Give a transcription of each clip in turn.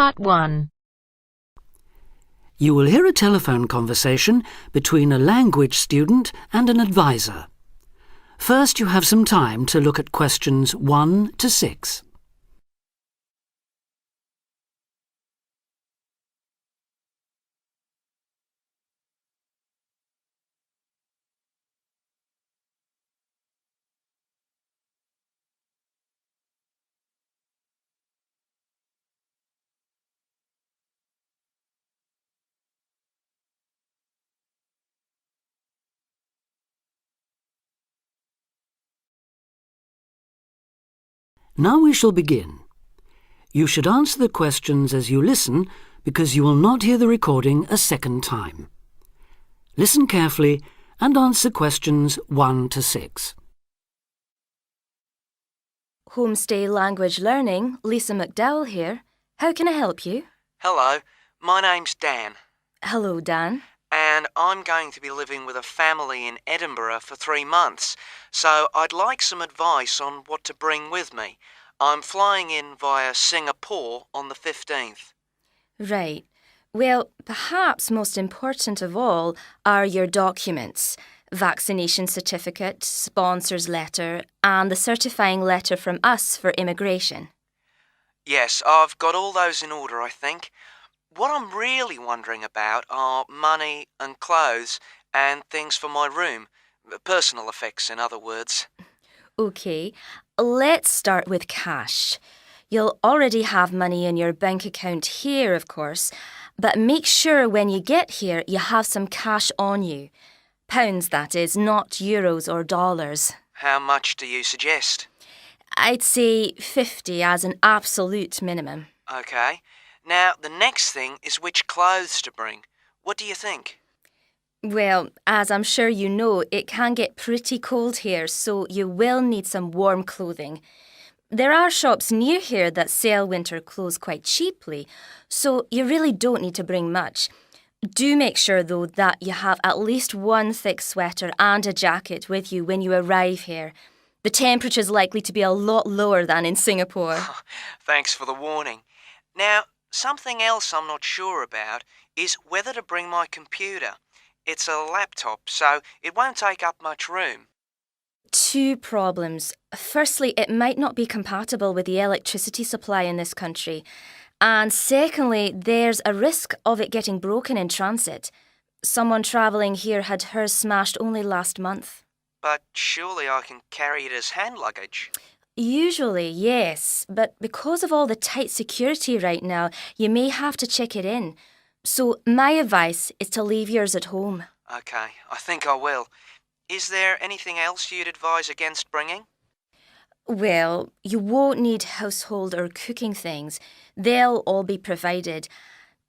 Part 1. You will hear a telephone conversation between a language student and an advisor. First, you have some time to look at questions 1 to 6. Now we shall begin. You should answer the questions as you listen because you will not hear the recording a second time. Listen carefully and answer questions 1 to 6. Homestay Language Learning, Lisa McDowell here. How can I help you? Hello, my name's Dan, Hello, Dan. and I'm going to be living with a family in Edinburgh for 3 months, so I'd like some advice on what to bring with me. I'm flying in via Singapore on the 15th. Right. Well, perhaps most important of all are your documents. Vaccination certificate, sponsor's letter, and the certifying letter from us for immigration. Yes, I've got all those in order, I think. What I'm really wondering about are money and clothes and things for my room. Personal effects, in other words. OK, let's start with cash. You'll already have money in your bank account here, of course, but make sure when you get here you have some cash on you. Pounds, that is, not euros or dollars. How much do you suggest? I'd say 50 as an absolute minimum. OK. Now, the next thing is which clothes to bring. What do you think? Well, as I'm sure you know, it can get pretty cold here, so you will need some warm clothing. There are shops near here that sell winter clothes quite cheaply, so you really don't need to bring much. Do make sure, though, that you have at least one thick sweater and a jacket with you when you arrive here. The temperature's likely to be a lot lower than in Singapore. Thanks for the warning. Now, something else I'm not sure about is whether to bring my computer. It's a laptop, so it won't take up much room. 2 problems. Firstly, it might not be compatible with the electricity supply in this country. And secondly, there's a risk of it getting broken in transit. Someone travelling here had hers smashed only last month. But surely I can carry it as hand luggage. Usually, yes, but because of all the tight security right now, you may have to check it in. So my advice is to leave yours at home. OK, I think I will. Is there anything else you'd advise against bringing? Well, you won't need household or cooking things. They'll all be provided.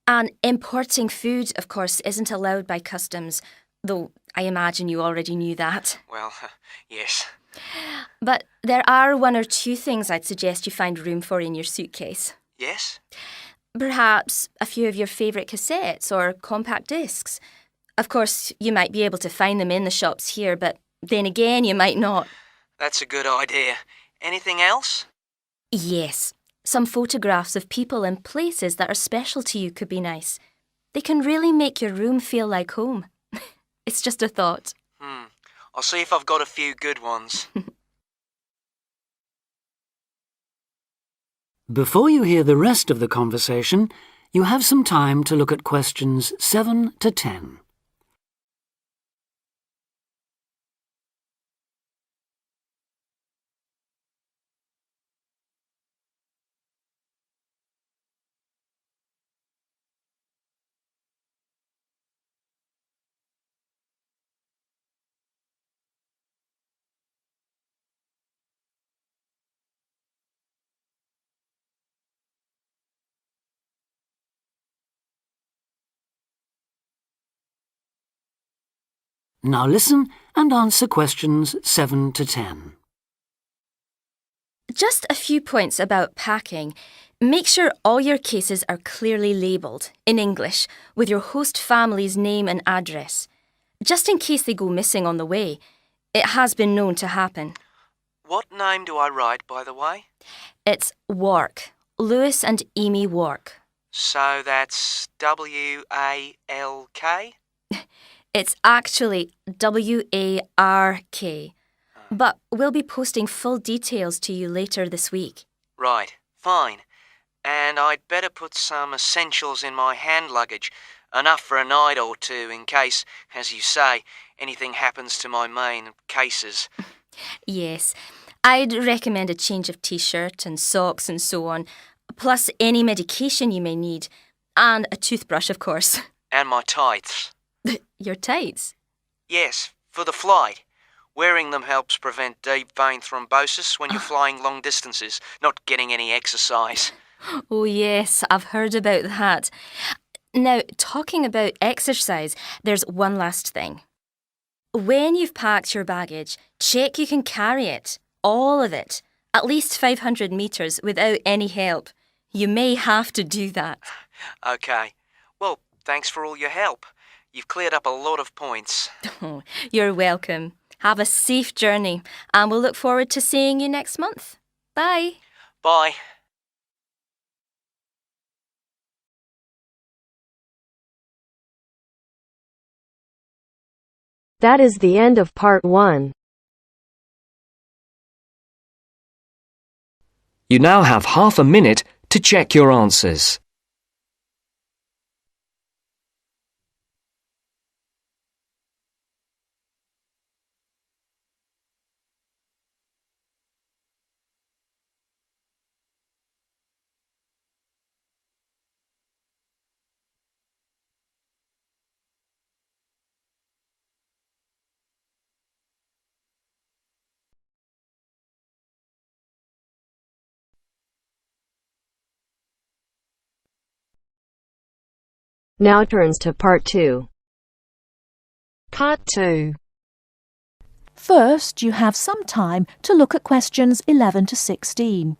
And importing food, of course, isn't allowed by customs, though I imagine you already knew that. Well, yes. But there are 1 or 2 things I'd suggest you find room for in your suitcase. Yes? Perhaps a few of your favourite cassettes or compact discs. Of course, you might be able to find them in the shops here, but then again, you might not. That's a good idea. Anything else? Yes, some photographs of people and places that are special to you could be nice. They can really make your room feel like home. It's just a thought. I'll see if I've got a few good ones. Before you hear the rest of the conversation, you have some time to look at questions 7 to 10. Now listen and answer questions 7 to 10. Just a few points about packing. Make sure all your cases are clearly labelled, in English, with your host family's name and address. Just in case they go missing on the way. It has been known to happen. What name do I write, by the way? It's Wark. Lewis and Amy Wark. So that's W-A-L-K? It's actually W-A-R-K. But we'll be posting full details to you later this week. Right, fine. And I'd better put some essentials in my hand luggage, enough for a night or two in case, as you say, anything happens to my main cases. Yes, I'd recommend a change of t-shirt and socks and so on, plus any medication you may need, and a toothbrush, of course. And my tights. Your tights? Yes, for the flight. Wearing them helps prevent deep vein thrombosis when you're flying long distances, not getting any exercise. Oh yes, I've heard about that. Now, talking about exercise, there's one last thing. When you've packed your baggage, check you can carry it, all of it, at least 500 metres without any help. You may have to do that. OK. Well, thanks for all your help. You've cleared up a lot of points. Oh, you're welcome. Have a safe journey, and we'll look forward to seeing you next month. Bye. Bye. That is the end of part 1. You now have half a minute to check your answers. Now turns to part 2. Part 2. First, you have some time to look at questions 11 to 16.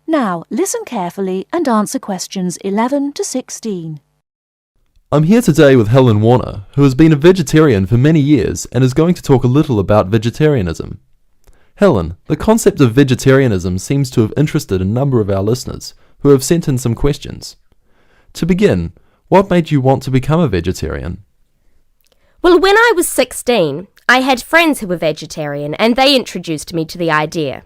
Now, listen carefully and answer questions 11 to 16. I'm here today with Helen Warner, who has been a vegetarian for many years and is going to talk a little about vegetarianism. Helen, the concept of vegetarianism seems to have interested a number of our listeners, who have sent in some questions. To begin, what made you want to become a vegetarian? Well, when I was 16, I had friends who were vegetarian and they introduced me to the idea.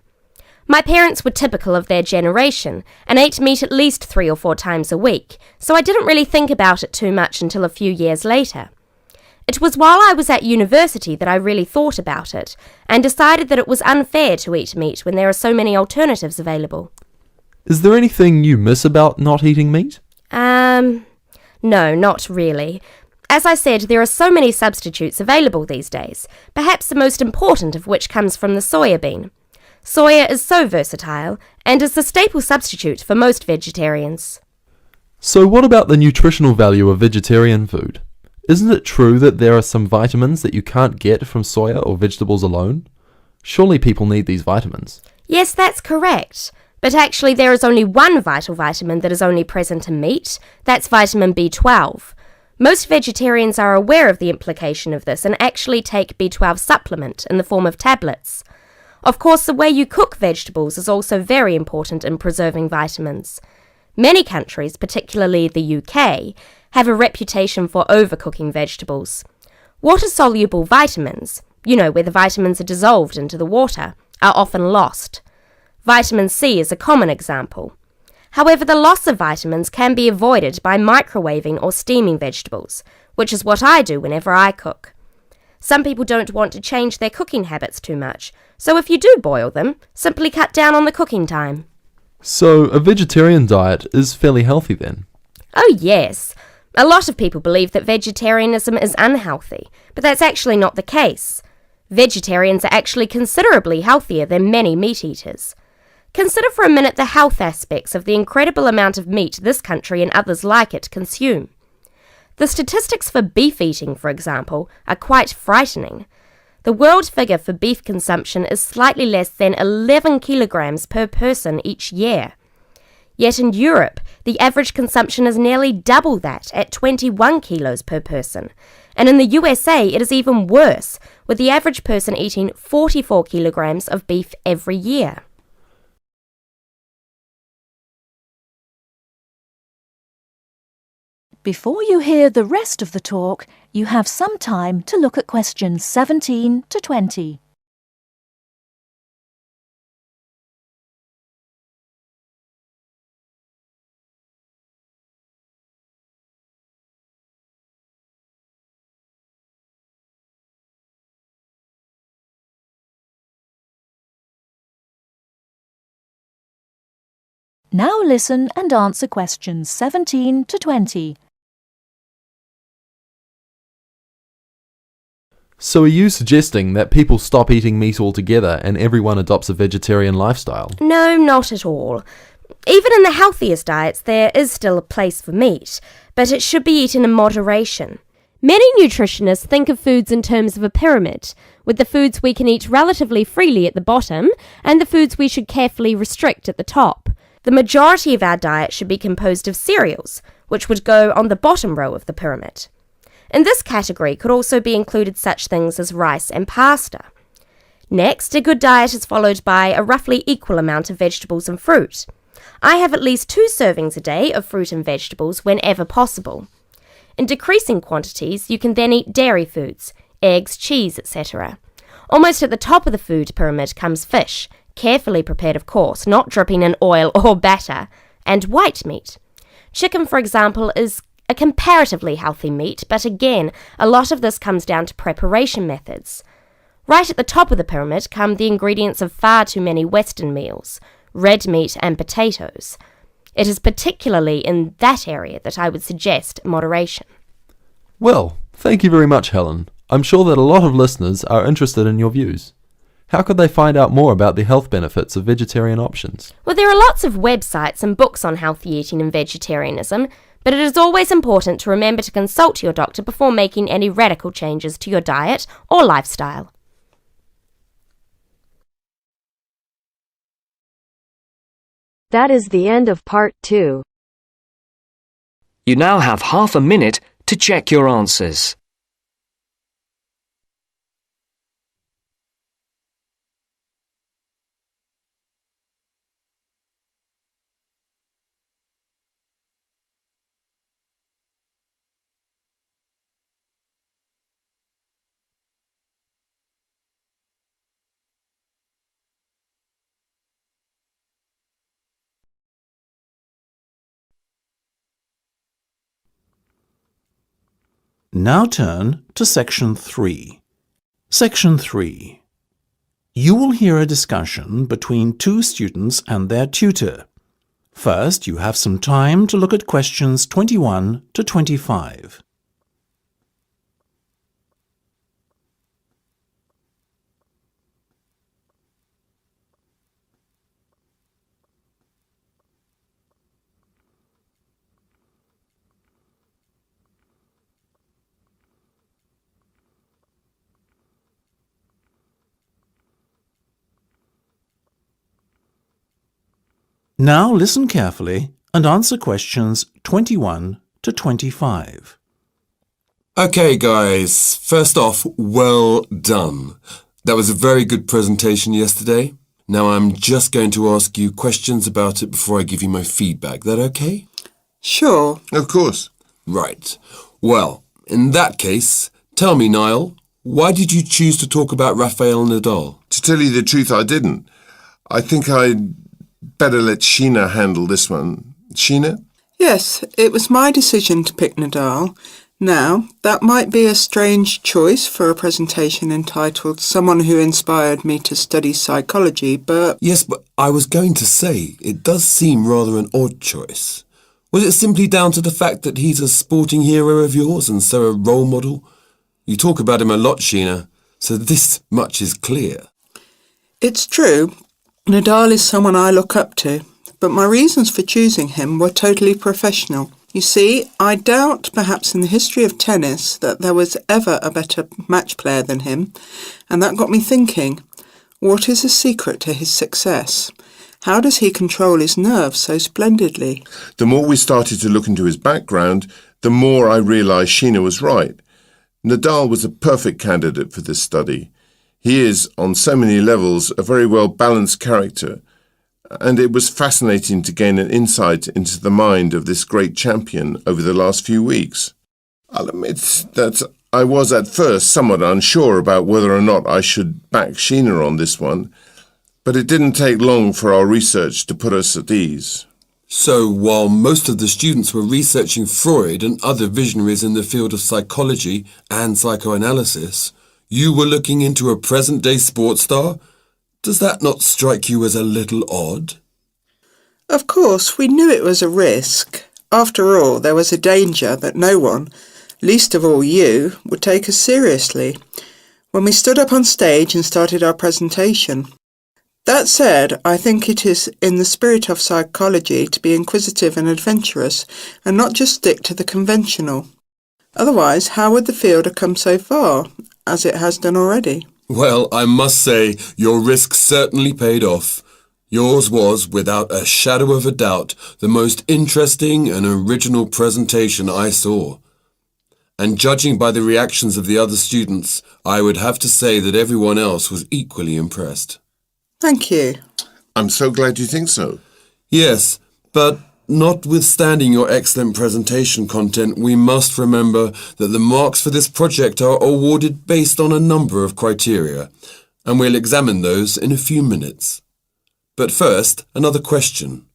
My parents were typical of their generation and ate meat at least 3 or 4 times a week, so I didn't really think about it too much until a few years later. It was while I was at university that I really thought about it and decided that it was unfair to eat meat when there are so many alternatives available. Is there anything you miss about not eating meat? No, not really. As I said, there are so many substitutes available these days, perhaps the most important of which comes from the soya bean. Soya is so versatile and is the staple substitute for most vegetarians. So what about the nutritional value of vegetarian food? Isn't it true that there are some vitamins that you can't get from soya or vegetables alone? Surely people need these vitamins. Yes, that's correct. But actually there is only one vital vitamin that is only present in meat. That's vitamin B12. Most vegetarians are aware of the implication of this and actually take B12 supplement in the form of tablets. Of course, the way you cook vegetables is also very important in preserving vitamins. Many countries, particularly the UK, have a reputation for overcooking vegetables. Water-soluble vitamins, where the vitamins are dissolved into the water, are often lost. Vitamin C is a common example. However, the loss of vitamins can be avoided by microwaving or steaming vegetables, which is what I do whenever I cook. Some people don't want to change their cooking habits too much, so if you do boil them, simply cut down on the cooking time. So a vegetarian diet is fairly healthy then? Oh yes. A lot of people believe that vegetarianism is unhealthy, but that's actually not the case. Vegetarians are actually considerably healthier than many meat eaters. Consider for a minute the health aspects of the incredible amount of meat this country and others like it consume. The statistics for beef eating, for example, are quite frightening. The world figure for beef consumption is slightly less than 11 kilograms per person each year. Yet in Europe, the average consumption is nearly double that, at 21 kilos per person. And in the USA, it is even worse, with the average person eating 44 kilograms of beef every year. Before you hear the rest of the talk, you have some time to look at questions 17 to 20. Now listen and answer questions 17 to 20. So are you suggesting that people stop eating meat altogether and everyone adopts a vegetarian lifestyle? No, not at all. Even in the healthiest diets, there is still a place for meat, but it should be eaten in moderation. Many nutritionists think of foods in terms of a pyramid, with the foods we can eat relatively freely at the bottom and the foods we should carefully restrict at the top. The majority of our diet should be composed of cereals, which would go on the bottom row of the pyramid. In this category could also be included such things as rice and pasta. Next, a good diet is followed by a roughly equal amount of vegetables and fruit. I have at least 2 servings a day of fruit and vegetables whenever possible. In decreasing quantities, you can then eat dairy foods, eggs, cheese, etc. Almost at the top of the food pyramid comes fish, carefully prepared of course, not dripping in oil or batter, and white meat. Chicken, for example, is a comparatively healthy meat, but again, a lot of this comes down to preparation methods. Right at the top of the pyramid come the ingredients of far too many Western meals, red meat and potatoes. It is particularly in that area that I would suggest moderation. Well, thank you very much, Helen. I'm sure that a lot of listeners are interested in your views. How could they find out more about the health benefits of vegetarian options? Well, there are lots of websites and books on healthy eating and vegetarianism, but it is always important to remember to consult your doctor before making any radical changes to your diet or lifestyle. That is the end of part 2. You now have half a minute to check your answers. Now turn to Section 3. Section 3. You will hear a discussion between 2 students and their tutor. First, you have some time to look at questions 21 to 25. Now listen carefully and answer questions 21 to 25. Okay, guys. First off, well done. That was a very good presentation yesterday. Now I'm just going to ask you questions about it before I give you my feedback. That okay? Sure. Of course. Right. Well, in that case, tell me, Niall, why did you choose to talk about Rafael Nadal? To tell you the truth, I didn't. I think I'd better let Sheena handle this one. Sheena? Yes, it was my decision to pick Nadal. Now, that might be a strange choice for a presentation entitled Someone Who Inspired Me to Study Psychology, but... Yes, but I was going to say, it does seem rather an odd choice. Was it simply down to the fact that he's a sporting hero of yours and so a role model? You talk about him a lot, Sheena, so this much is clear. It's true. Nadal is someone I look up to, but my reasons for choosing him were totally professional. You see, I doubt perhaps in the history of tennis that there was ever a better match player than him, and that got me thinking, what is the secret to his success? How does he control his nerves so splendidly? The more we started to look into his background, the more I realised Sheena was right. Nadal was a perfect candidate for this study. He is, on so many levels, a very well-balanced character, and it was fascinating to gain an insight into the mind of this great champion over the last few weeks. I'll admit that I was at first somewhat unsure about whether or not I should back Sheena on this one, but it didn't take long for our research to put us at ease. So, while most of the students were researching Freud and other visionaries in the field of psychology and psychoanalysis, you were looking into a present-day sports star? Does that not strike you as a little odd? Of course, we knew it was a risk. After all, there was a danger that no one, least of all you, would take us seriously when we stood up on stage and started our presentation. That said, I think it is in the spirit of psychology to be inquisitive and adventurous and not just stick to the conventional. Otherwise, how would the field have come so far, as it has done already? Well, I must say, your risk certainly paid off. Yours was, without a shadow of a doubt, the most interesting and original presentation I saw. And judging by the reactions of the other students, I would have to say that everyone else was equally impressed. Thank you. I'm so glad you think so. Yes, but notwithstanding your excellent presentation content, we must remember that the marks for this project are awarded based on a number of criteria, and we'll examine those in a few minutes. But first, another question.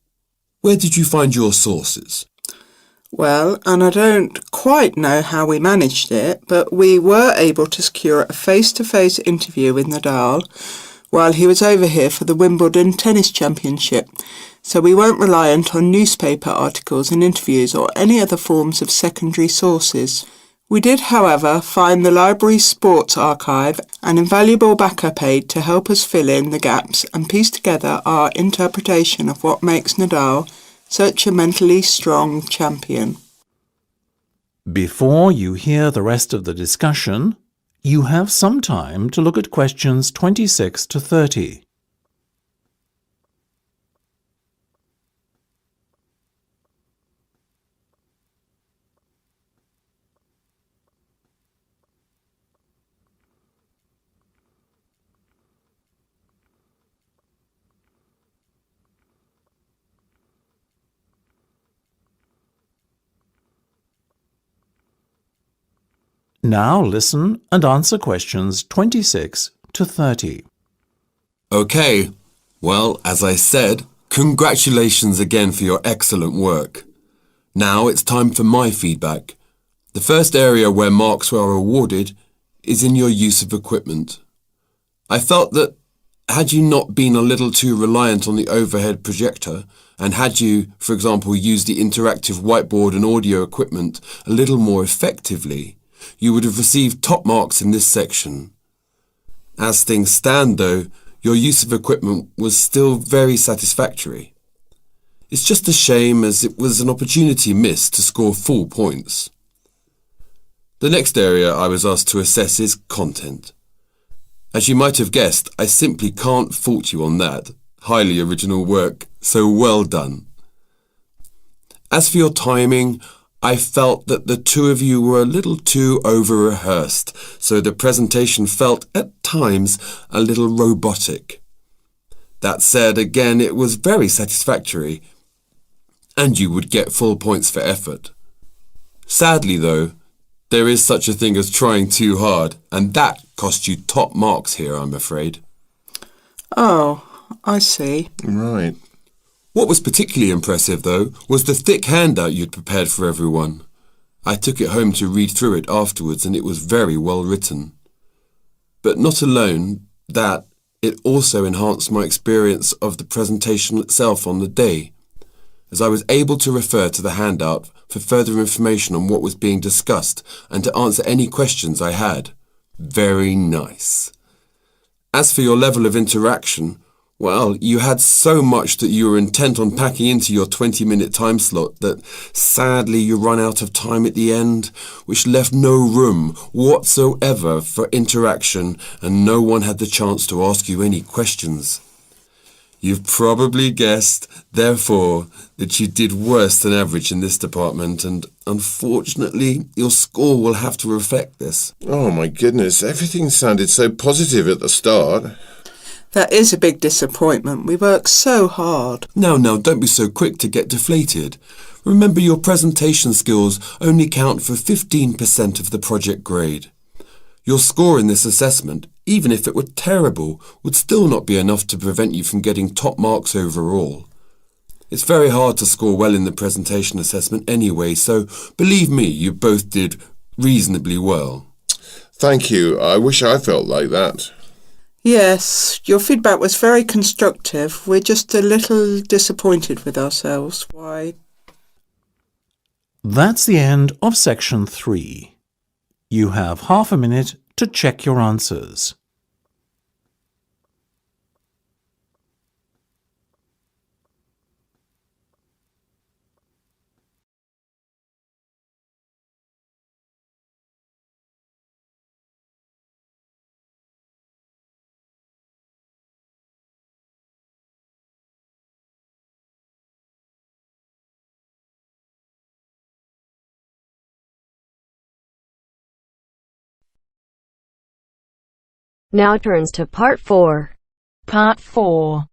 Where did you find your sources? Well, and I don't quite know how we managed it, but we were able to secure a face-to-face interview with Nadal while he was over here for the Wimbledon Tennis Championship, so we weren't reliant on newspaper articles and interviews or any other forms of secondary sources. We did, however, find the library's sports archive an invaluable backup aid to help us fill in the gaps and piece together our interpretation of what makes Nadal such a mentally strong champion. Before you hear the rest of the discussion, you have some time to look at questions 26 to 30. Now listen and answer questions 26 to 30. Okay, well, as I said, congratulations again for your excellent work. Now it's time for my feedback. The first area where marks were awarded is in your use of equipment. I felt that had you not been a little too reliant on the overhead projector, and had you, for example, used the interactive whiteboard and audio equipment a little more effectively, you would have received top marks in this section. As things stand, though, your use of equipment was still very satisfactory. It's just a shame as it was an opportunity missed to score full points. The next area I was asked to assess is content. As you might have guessed, I simply can't fault you on that. Highly original work, so well done. As for your timing, I felt that the two of you were a little too over-rehearsed, so the presentation felt, at times, a little robotic. That said, again, it was very satisfactory, and you would get full points for effort. Sadly, though, there is such a thing as trying too hard, and that cost you top marks here, I'm afraid. Oh, I see. Right. What was particularly impressive, though, was the thick handout you'd prepared for everyone. I took it home to read through it afterwards, and it was very well written. But not alone that, it also enhanced my experience of the presentation itself on the day, as I was able to refer to the handout for further information on what was being discussed and to answer any questions I had. Very nice. As for your level of interaction, Well, you had so much that you were intent on packing into your 20-minute time slot that sadly you run out of time at the end, which left no room whatsoever for interaction and no one had the chance to ask you any questions. You've probably guessed, therefore, that you did worse than average in this department and unfortunately your score will have to reflect this. Oh my goodness, everything sounded so positive at the start. That is a big disappointment. We worked so hard. Now, don't be so quick to get deflated. Remember your presentation skills only count for 15% of the project grade. Your score in this assessment, even if it were terrible, would still not be enough to prevent you from getting top marks overall. It's very hard to score well in the presentation assessment anyway, so believe me, you both did reasonably well. Thank you. I wish I felt like that. Yes, your feedback was very constructive. We're just a little disappointed with ourselves. Why? That's the end of section 3. You have half a minute to check your answers. Now turns to Part 4. Part 4.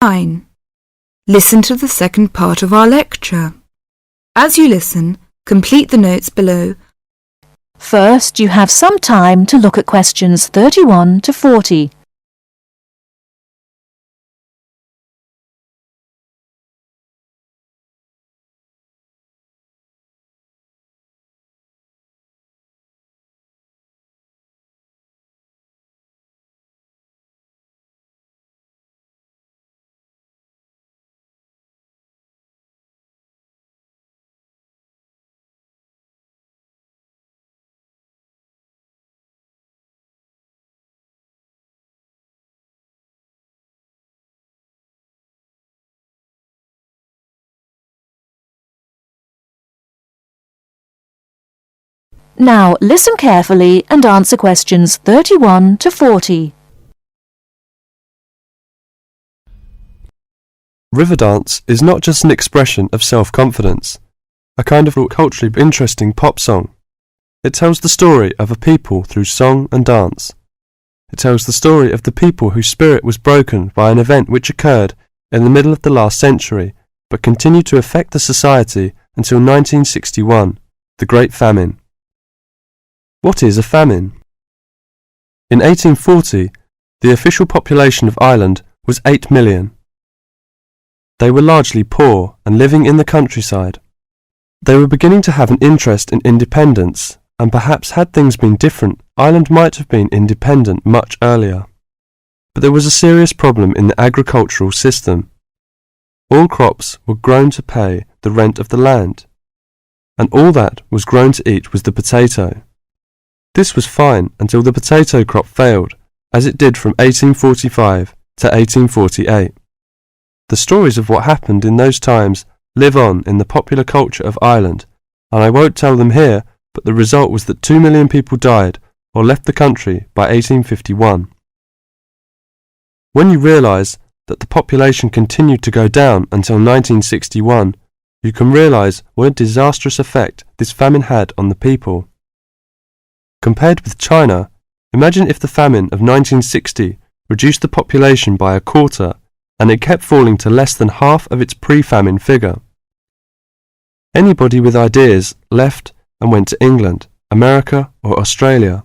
9. Listen to the second part of our lecture. As you listen, complete the notes below. First, you have some time to look at questions 31 to 40. Now listen carefully and answer questions 31 to 40. River dance is not just an expression of self-confidence, a kind of culturally interesting pop song. It tells the story of a people through song and dance. It tells the story of the people whose spirit was broken by an event which occurred in the middle of the last century, but continued to affect the society until 1961, the Great Famine. What is a famine? In 1840, the official population of Ireland was 8 million. They were largely poor and living in the countryside. They were beginning to have an interest in independence, and perhaps had things been different, Ireland might have been independent much earlier. But there was a serious problem in the agricultural system. All crops were grown to pay the rent of the land, and all that was grown to eat was the potato. This was fine until the potato crop failed, as it did from 1845 to 1848. The stories of what happened in those times live on in the popular culture of Ireland, and I won't tell them here, but the result was that 2 million people died or left the country by 1851. When you realise that the population continued to go down until 1961, you can realise what a disastrous effect this famine had on the people. Compared with China, imagine if the famine of 1960 reduced the population by a quarter and it kept falling to less than half of its pre-famine figure. Anybody with ideas left and went to England, America or Australia.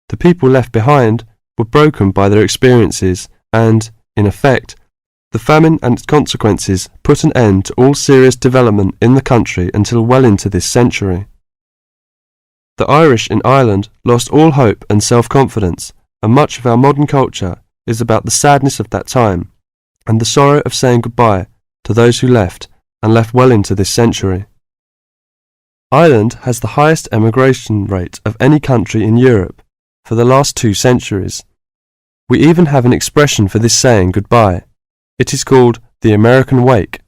The people left behind were broken by their experiences and, in effect, the famine and its consequences put an end to all serious development in the country until well into this century. The Irish in Ireland lost all hope and self-confidence, and much of our modern culture is about the sadness of that time and the sorrow of saying goodbye to those who left and left well into this century. Ireland has the highest emigration rate of any country in Europe for the last 2 centuries. We even have an expression for this saying goodbye. It is called the American wake.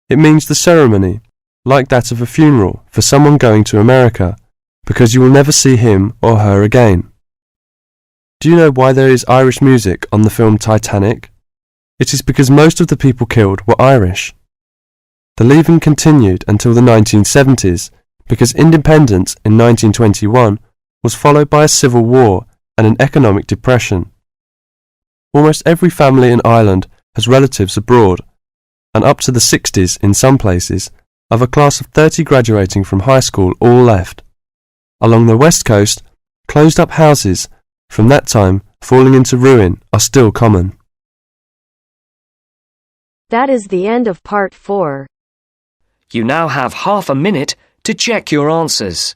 It means the ceremony, like that of a funeral for someone going to America, because you will never see him or her again. Do you know why there is Irish music on the film Titanic? It is because most of the people killed were Irish. The leaving continued until the 1970s because independence in 1921 was followed by a civil war and an economic depression. Almost every family in Ireland has relatives abroad, and up to the 60s in some places, of a class of 30 graduating from high school all left. Along the west coast, closed-up houses from that time falling into ruin are still common. That is the end of part 4. You now have half a minute to check your answers.